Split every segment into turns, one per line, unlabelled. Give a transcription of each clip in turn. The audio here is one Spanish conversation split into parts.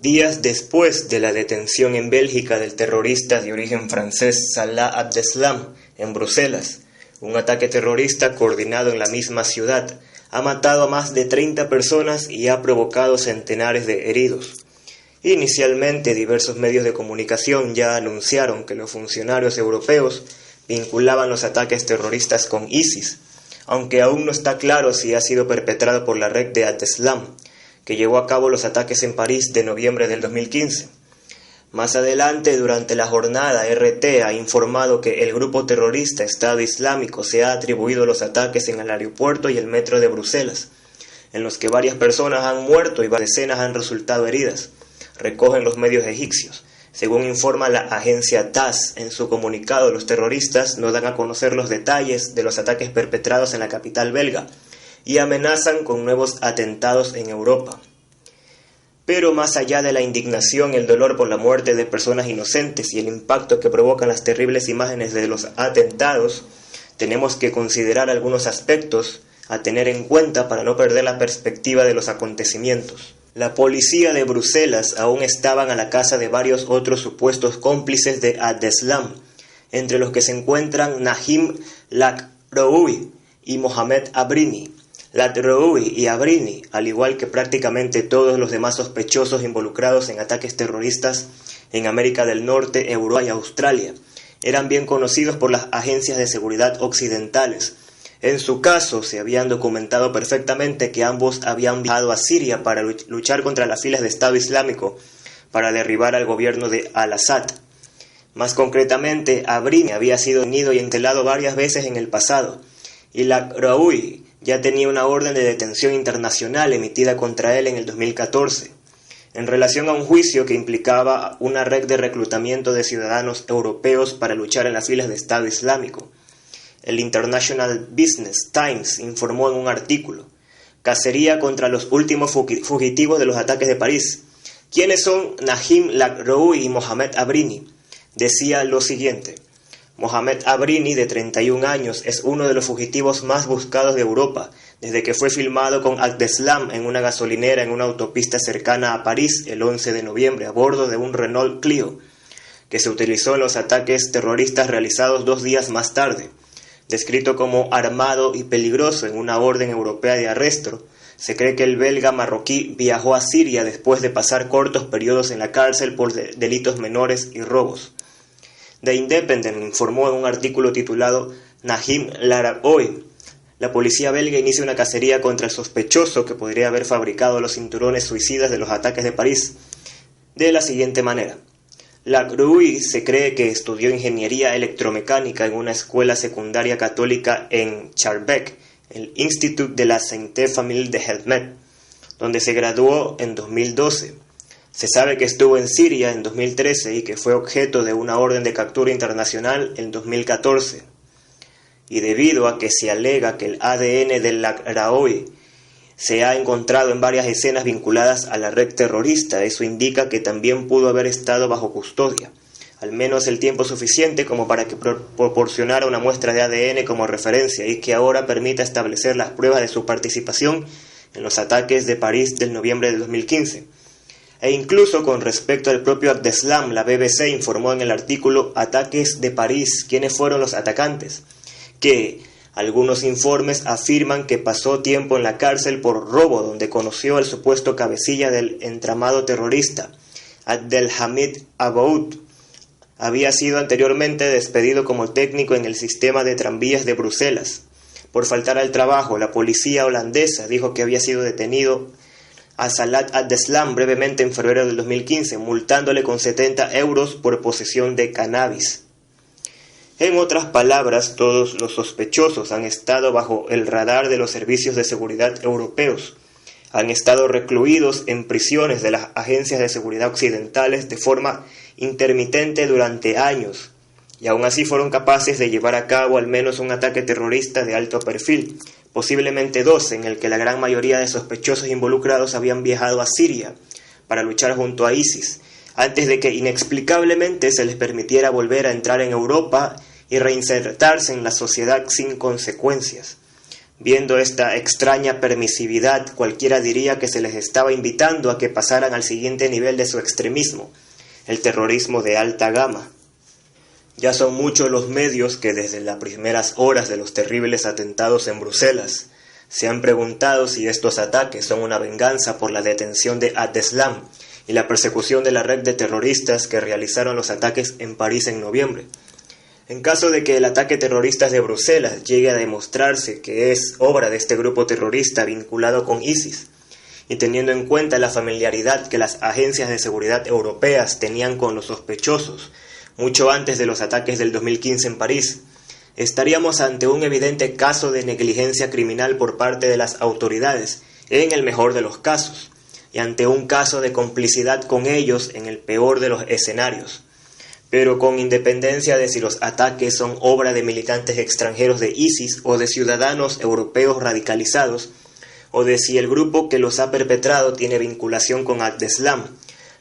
días después de la detención en Bélgica del terrorista de origen francés Salah Abdeslam en Bruselas. Un ataque terrorista coordinado en la misma ciudad ha matado a más de 30 personas y ha provocado centenares de heridos. Inicialmente, diversos medios de comunicación ya anunciaron que los funcionarios europeos vinculaban los ataques terroristas con ISIS, aunque aún no está claro si ha sido perpetrado por la red de Abdeslam, que llevó a cabo los ataques en París de noviembre del 2015. Más adelante, durante la jornada, RT ha informado que el grupo terrorista Estado Islámico se ha atribuido los ataques en el aeropuerto y el metro de Bruselas, en los que varias personas han muerto y decenas han resultado heridas, recogen los medios egipcios. Según informa la agencia TASS en su comunicado, los terroristas no dan a conocer los detalles de los ataques perpetrados en la capital belga y amenazan con nuevos atentados en Europa. Pero más allá de la indignación y el dolor por la muerte de personas inocentes y el impacto que provocan las terribles imágenes de los atentados, tenemos que considerar algunos aspectos a tener en cuenta para no perder la perspectiva de los acontecimientos. La policía de Bruselas aún estaban a la caza de varios otros supuestos cómplices de Abdeslam, entre los que se encuentran Nahim Lacroui y Mohamed Abrini. Lacroui y Abrini, al igual que prácticamente todos los demás sospechosos involucrados en ataques terroristas en América del Norte, Europa y Australia, eran bien conocidos por las agencias de seguridad occidentales. En su caso, se habían documentado perfectamente que ambos habían viajado a Siria para luchar contra las filas de Estado Islámico, para derribar al gobierno de Al-Assad. Más concretamente, Abrini había sido detenido y encarcelado varias veces en el pasado, y Lacroui ya tenía una orden de detención internacional emitida contra él en el 2014, en relación a un juicio que implicaba una red de reclutamiento de ciudadanos europeos para luchar en las filas de Estado Islámico. El International Business Times informó en un artículo: cacería contra los últimos fugitivos de los ataques de París. ¿Quiénes son Nahim Lacroui y Mohamed Abrini? Decía lo siguiente: Mohamed Abrini, de 31 años, es uno de los fugitivos más buscados de Europa, desde que fue filmado con Abdeslam en una gasolinera en una autopista cercana a París el 11 de noviembre a bordo de un Renault Clio, que se utilizó en los ataques terroristas realizados 2 días más tarde. Descrito como armado y peligroso en una orden europea de arresto, se cree que el belga marroquí viajó a Siria después de pasar cortos periodos en la cárcel por delitos menores y robos. The Independent informó en un artículo titulado Nahim Lacroui: la policía belga inicia una cacería contra el sospechoso que podría haber fabricado los cinturones suicidas de los ataques de París, de la siguiente manera. Lacroui se cree que estudió ingeniería electromecánica en una escuela secundaria católica en Schaerbeek, el Institut de la Sainte Famille de Helmet, donde se graduó en 2012. Se sabe que estuvo en Siria en 2013 y que fue objeto de una orden de captura internacional en 2014. Y debido a que se alega que el ADN de Lacroui se ha encontrado en varias escenas vinculadas a la red terrorista, eso indica que también pudo haber estado bajo custodia, al menos el tiempo suficiente como para que proporcionara una muestra de ADN como referencia y que ahora permita establecer las pruebas de su participación en los ataques de París del noviembre de 2015. E incluso con respecto al propio Abdeslam, la BBC informó en el artículo Ataques de París, ¿quiénes fueron los atacantes?, que algunos informes afirman que pasó tiempo en la cárcel por robo, donde conoció al supuesto cabecilla del entramado terrorista, Abdelhamid Aboud. Había sido anteriormente despedido como técnico en el sistema de tranvías de Bruselas. Por faltar al trabajo, la policía holandesa dijo que había sido detenido a Salah Abdeslam brevemente en febrero del 2015, multándole con 70 euros por posesión de cannabis. En otras palabras, todos los sospechosos han estado bajo el radar de los servicios de seguridad europeos. Han estado recluidos en prisiones de las agencias de seguridad occidentales de forma intermitente durante años, y aún así fueron capaces de llevar a cabo al menos un ataque terrorista de alto perfil, posiblemente 2, en el que la gran mayoría de sospechosos involucrados habían viajado a Siria para luchar junto a ISIS, antes de que inexplicablemente se les permitiera volver a entrar en Europa y reinsertarse en la sociedad sin consecuencias. Viendo esta extraña permisividad, cualquiera diría que se les estaba invitando a que pasaran al siguiente nivel de su extremismo, el terrorismo de alta gama. Ya son muchos los medios que desde las primeras horas de los terribles atentados en Bruselas se han preguntado si estos ataques son una venganza por la detención de Abdeslam y la persecución de la red de terroristas que realizaron los ataques en París en noviembre. En caso de que el ataque terrorista de Bruselas llegue a demostrarse que es obra de este grupo terrorista vinculado con ISIS, y teniendo en cuenta la familiaridad que las agencias de seguridad europeas tenían con los sospechosos mucho antes de los ataques del 2015 en París, estaríamos ante un evidente caso de negligencia criminal por parte de las autoridades, en el mejor de los casos, y ante un caso de complicidad con ellos en el peor de los escenarios. Pero con independencia de si los ataques son obra de militantes extranjeros de ISIS o de ciudadanos europeos radicalizados, o de si el grupo que los ha perpetrado tiene vinculación con Abdeslam,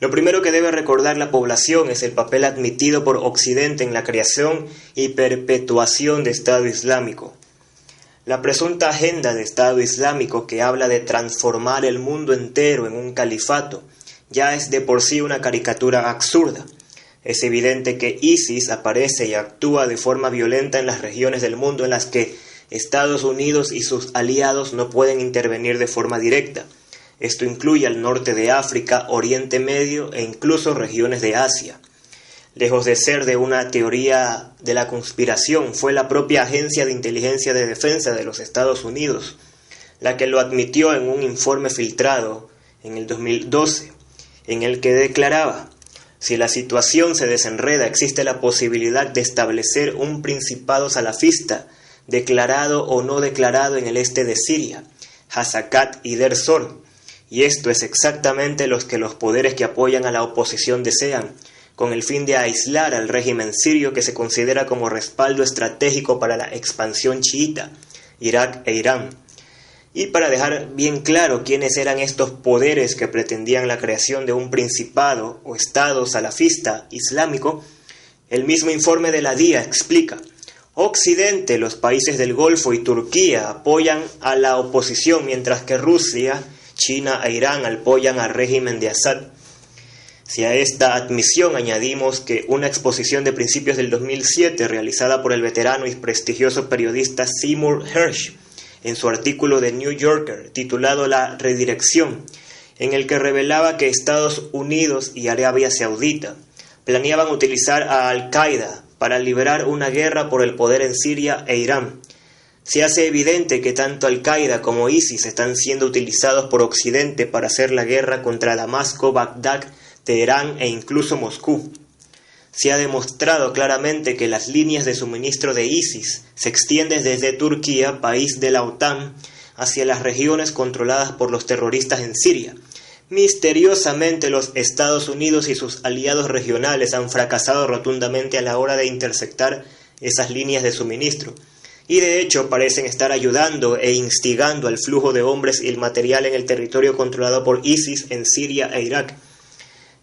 lo primero que debe recordar la población es el papel admitido por Occidente en la creación y perpetuación de Estado Islámico. La presunta agenda de Estado Islámico que habla de transformar el mundo entero en un califato ya es de por sí una caricatura absurda. Es evidente que ISIS aparece y actúa de forma violenta en las regiones del mundo en las que Estados Unidos y sus aliados no pueden intervenir de forma directa. Esto incluye al norte de África, Oriente Medio e incluso regiones de Asia. Lejos de ser de una teoría de la conspiración, fue la propia Agencia de Inteligencia de Defensa de los Estados Unidos la que lo admitió en un informe filtrado en el 2012, en el que declaraba: si la situación se desenreda, existe la posibilidad de establecer un principado salafista, declarado o no declarado, en el este de Siria, Hasakat y Der Zor. Y esto es exactamente lo que los poderes que apoyan a la oposición desean, con el fin de aislar al régimen sirio que se considera como respaldo estratégico para la expansión chiita, Irak e Irán. Y para dejar bien claro quiénes eran estos poderes que pretendían la creación de un principado o estado salafista islámico, el mismo informe de la DIA explica: Occidente, los países del Golfo y Turquía apoyan a la oposición, mientras que Rusia, China e Irán apoyan al régimen de Assad. Si a esta admisión añadimos que una exposición de principios del 2007 realizada por el veterano y prestigioso periodista Seymour Hersh en su artículo de New Yorker titulado La Redirección, en el que revelaba que Estados Unidos y Arabia Saudita planeaban utilizar a Al-Qaeda para librar una guerra por el poder en Siria e Irán, se hace evidente que tanto Al-Qaeda como ISIS están siendo utilizados por Occidente para hacer la guerra contra Damasco, Bagdad, Teherán e incluso Moscú. Se ha demostrado claramente que las líneas de suministro de ISIS se extienden desde Turquía, país de la OTAN, hacia las regiones controladas por los terroristas en Siria. Misteriosamente, los Estados Unidos y sus aliados regionales han fracasado rotundamente a la hora de interceptar esas líneas de suministro, y de hecho parecen estar ayudando e instigando al flujo de hombres y el material en el territorio controlado por ISIS en Siria e Irak.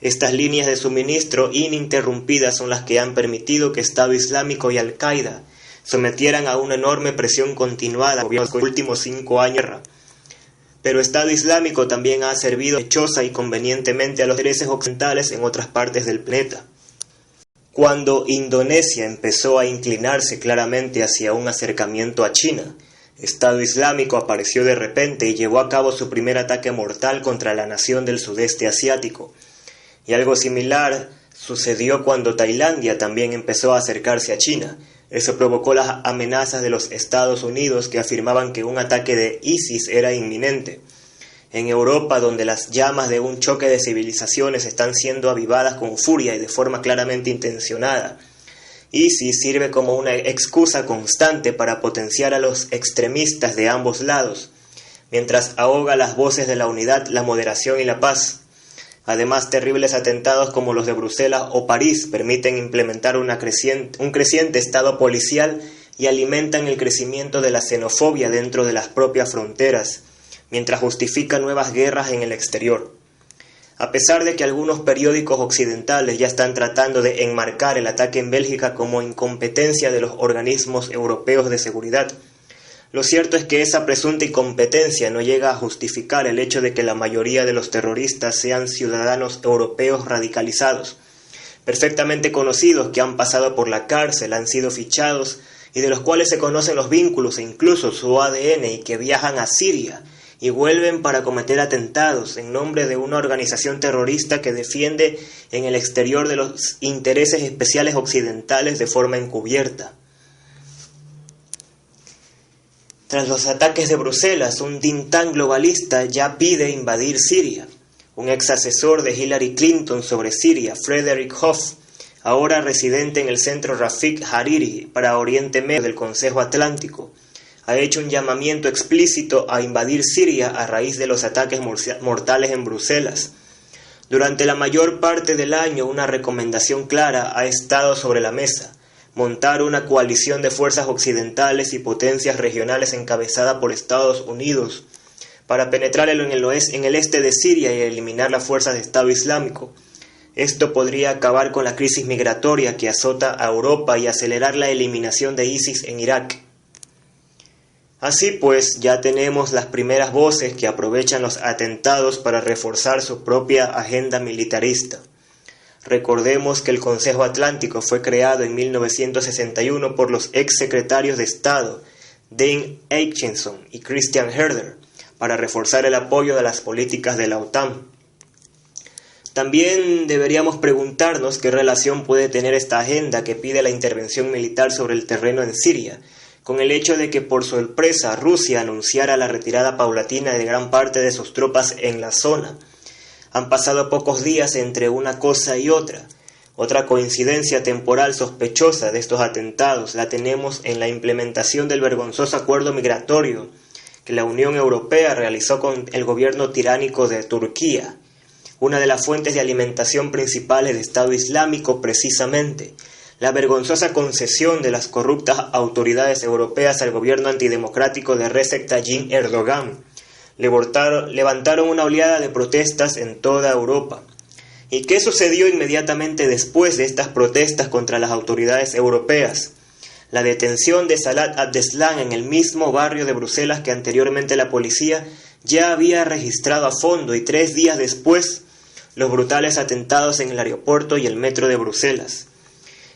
Estas líneas de suministro ininterrumpidas son las que han permitido que Estado Islámico y Al-Qaeda sometieran a una enorme presión continuada en los últimos 5 años. Pero Estado Islámico también ha servido hechosa y convenientemente a los intereses occidentales en otras partes del planeta. Cuando Indonesia empezó a inclinarse claramente hacia un acercamiento a China, Estado Islámico apareció de repente y llevó a cabo su primer ataque mortal contra la nación del sudeste asiático. Y algo similar sucedió cuando Tailandia también empezó a acercarse a China. Eso provocó las amenazas de los Estados Unidos, que afirmaban que un ataque de ISIS era inminente. En Europa, donde las llamas de un choque de civilizaciones están siendo avivadas con furia y de forma claramente intencionada, ISIS sirve como una excusa constante para potenciar a los extremistas de ambos lados, mientras ahoga las voces de la unidad, la moderación y la paz. Además, terribles atentados como los de Bruselas o París permiten implementar un creciente estado policial y alimentan el crecimiento de la xenofobia dentro de las propias fronteras, mientras justifican nuevas guerras en el exterior. A pesar de que algunos periódicos occidentales ya están tratando de enmarcar el ataque en Bélgica como incompetencia de los organismos europeos de seguridad, Lo cierto es que esa presunta incompetencia no llega a justificar el hecho de que la mayoría de los terroristas sean ciudadanos europeos radicalizados, perfectamente conocidos, que han pasado por la cárcel, han sido fichados y de los cuales se conocen los vínculos e incluso su ADN, y que viajan a Siria y vuelven para cometer atentados en nombre de una organización terrorista que defiende en el exterior de los intereses especiales occidentales de forma encubierta. Tras los ataques de Bruselas, un think tank globalista ya pide invadir Siria. Un ex asesor de Hillary Clinton sobre Siria, Frederick Hoff, ahora residente en el centro Rafik Hariri para Oriente Medio del Consejo Atlántico, ha hecho un llamamiento explícito a invadir Siria a raíz de los ataques mortales en Bruselas. Durante la mayor parte del año, una recomendación clara ha estado sobre la mesa: montar una coalición de fuerzas occidentales y potencias regionales encabezada por Estados Unidos para penetrar en el este de Siria y eliminar las fuerzas de Estado Islámico. Esto podría acabar con la crisis migratoria que azota a Europa y acelerar la eliminación de ISIS en Irak. Así pues, ya tenemos las primeras voces que aprovechan los atentados para reforzar su propia agenda militarista. Recordemos que el Consejo Atlántico fue creado en 1961 por los ex secretarios de Estado Dean Acheson y Christian Herder para reforzar el apoyo de las políticas de la OTAN. También deberíamos preguntarnos qué relación puede tener esta agenda que pide la intervención militar sobre el terreno en Siria, con el hecho de que por sorpresa Rusia anunciara la retirada paulatina de gran parte de sus tropas en la zona. Han pasado pocos días entre una cosa y otra. Otra coincidencia temporal sospechosa de estos atentados la tenemos en la implementación del vergonzoso acuerdo migratorio que la Unión Europea realizó con el gobierno tiránico de Turquía, una de las fuentes de alimentación principales del Estado Islámico precisamente. La vergonzosa concesión de las corruptas autoridades europeas al gobierno antidemocrático de Recep Tayyip Erdogan levantaron una oleada de protestas en toda Europa. ¿Y qué sucedió inmediatamente después de estas protestas contra las autoridades europeas? La detención de Salah Abdeslam en el mismo barrio de Bruselas que anteriormente la policía ya había registrado a fondo, y 3 días después, los brutales atentados en el aeropuerto y el metro de Bruselas.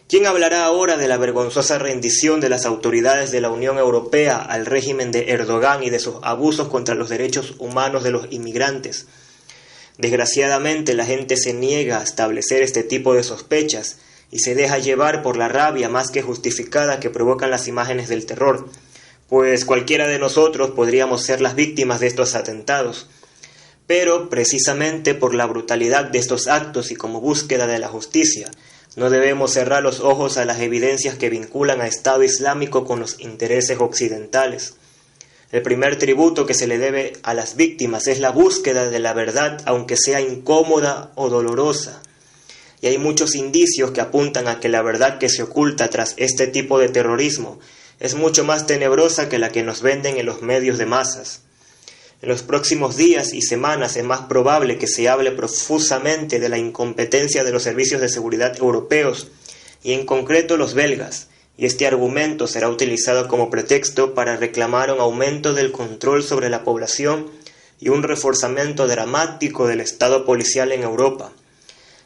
¿Quién hablará ahora de la vergonzosa rendición de las autoridades de la Unión Europea al régimen de Erdogan y de sus abusos contra los derechos humanos de los inmigrantes? Desgraciadamente, la gente se niega a establecer este tipo de sospechas y se deja llevar por la rabia más que justificada que provocan las imágenes del terror, pues cualquiera de nosotros podríamos ser las víctimas de estos atentados. Pero, precisamente por la brutalidad de estos actos y como búsqueda de la justicia, no debemos cerrar los ojos a las evidencias que vinculan al Estado Islámico con los intereses occidentales. El primer tributo que se le debe a las víctimas es la búsqueda de la verdad, aunque sea incómoda o dolorosa. Y hay muchos indicios que apuntan a que la verdad que se oculta tras este tipo de terrorismo es mucho más tenebrosa que la que nos venden en los medios de masas. En los próximos días y semanas es más probable que se hable profusamente de la incompetencia de los servicios de seguridad europeos, y en concreto los belgas, y este argumento será utilizado como pretexto para reclamar un aumento del control sobre la población y un reforzamiento dramático del Estado policial en Europa.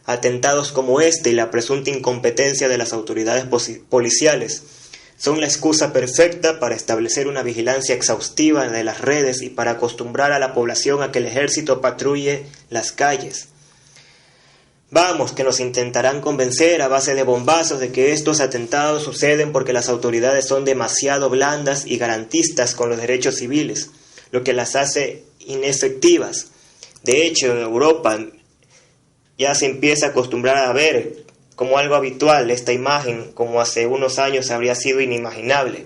Atentados como este y la presunta incompetencia de las autoridades policiales son la excusa perfecta para establecer una vigilancia exhaustiva de las redes y para acostumbrar a la población a que el ejército patrulle las calles. Vamos, que nos intentarán convencer a base de bombazos de que estos atentados suceden porque las autoridades son demasiado blandas y garantistas con los derechos civiles, lo que las hace inefectivas. De hecho, en Europa ya se empieza a acostumbrar a ver como algo habitual esta imagen, como hace unos años habría sido inimaginable.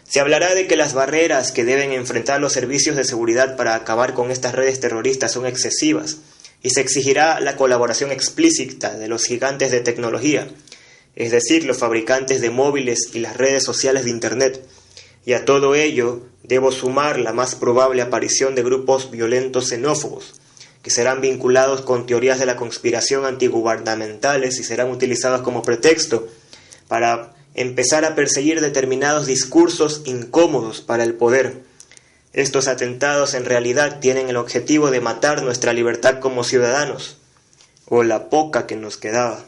Se hablará de que las barreras que deben enfrentar los servicios de seguridad para acabar con estas redes terroristas son excesivas, y se exigirá la colaboración explícita de los gigantes de tecnología, es decir, los fabricantes de móviles y las redes sociales de Internet. Y a todo ello debo sumar la más probable aparición de grupos violentos xenófobos, que serán vinculados con teorías de la conspiración antigubernamentales y serán utilizados como pretexto para empezar a perseguir determinados discursos incómodos para el poder. Estos atentados en realidad tienen el objetivo de matar nuestra libertad como ciudadanos, o la poca que nos quedaba.